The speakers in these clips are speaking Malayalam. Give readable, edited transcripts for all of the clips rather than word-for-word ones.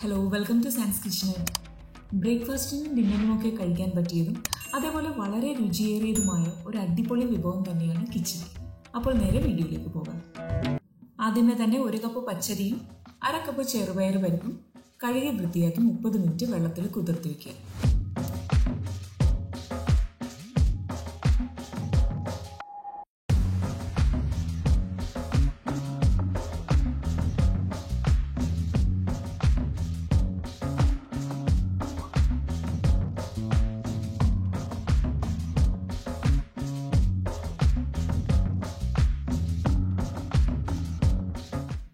Hello, welcome to science kitchen. ബ്രേക്ക്ഫാസ്റ്റിനും ഡിന്നറിനുമൊക്കെ കഴിക്കാൻ പറ്റിയതും അതേപോലെ വളരെ രുചിയേറിയതുമായ ഒരു അടിപൊളി വിഭവം തന്നെയാണ് കിച്ചടി. അപ്പോൾ നേരെ വീഡിയോയിലേക്ക് പോകാം. ആദ്യമേ തന്നെ 1 കപ്പ് പച്ചരിയും 1/2 കപ്പ് ചെറുപയർ പരിപ്പും കഴുകി വൃത്തിയാക്കി 30 മിനിറ്റ് വെള്ളത്തിൽ കുതിർത്തി വയ്ക്കുക.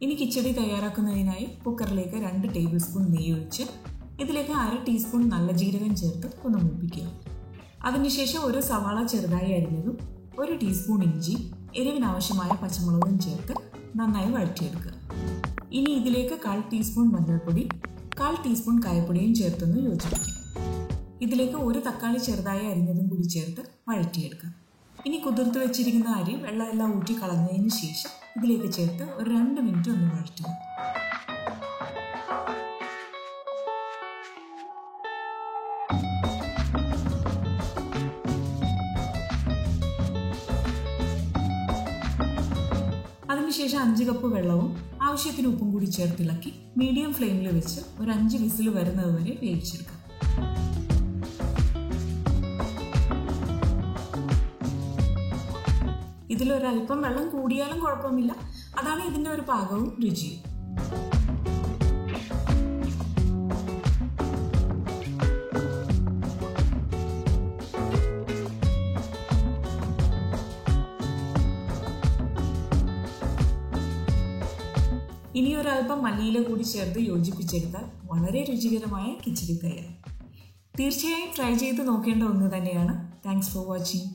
ഇനി കിച്ചടി തയ്യാറാക്കുന്നതിനായി കുക്കറിലേക്ക് 2 ടേബിൾ സ്പൂൺ നെയ്യ് ഒഴിച്ച് ഇതിലേക്ക് 1/2 ടീസ്പൂൺ നല്ല ജീരകം ചേർത്ത് ഒന്ന് മൂപ്പിക്കുക. അതിനുശേഷം 1 സവാള ചെറുതായി അരിഞ്ഞതും 1 ടീസ്പൂൺ ഇഞ്ചി, എരിവിനാവശ്യമായ പച്ചമുളകും ചേർത്ത് നന്നായി വഴറ്റിയെടുക്കുക. ഇനി ഇതിലേക്ക് 1/4 ടീസ്പൂൺ മഞ്ഞൾപ്പൊടി, 1/4 ടീസ്പൂൺ കായപ്പൊടിയും ചേർത്തൊന്ന് യോജിപ്പിക്കുക. ഇതിലേക്ക് 1 തക്കാളി ചെറുതായി അരിഞ്ഞതും കൂടി ചേർത്ത് വഴറ്റിയെടുക്കുക. ഇനി കുതിർത്ത് വെച്ചിരിക്കുന്ന അരി വെള്ളമെല്ലാം ഊറ്റി കളഞ്ഞതിന് ശേഷം ഇതിലേക്ക് ചേർത്ത് ഒരു 2 മിനിറ്റ് ഒന്ന് വഴറ്റുക. അതിനുശേഷം 5 കപ്പ് വെള്ളവും ആവശ്യത്തിന് ഉപ്പും കൂടി ചേർത്തിളക്കി മീഡിയം ഫ്ലെയിമിൽ വെച്ച് ഒരു 5 വിസിൽ വരുന്നത് വരെ വേവിച്ചെടുക്കുക. ഇതിലൊരല്പം വെള്ളം കൂടിയാലും കുഴപ്പമില്ല, അതാണ് ഇതിൻ്റെ ഒരു പാകവും രുചിയും. ഇനി ഒരല്പം മല്ലിയില കൂടി ചേർത്ത് യോജിപ്പിച്ചെടുത്താൽ വളരെ രുചികരമായ കിച്ചടി തയ്യാർ. തീർച്ചയായും ട്രൈ ചെയ്ത് നോക്കേണ്ട ഒന്ന് തന്നെയാണ്. Thanks for watching.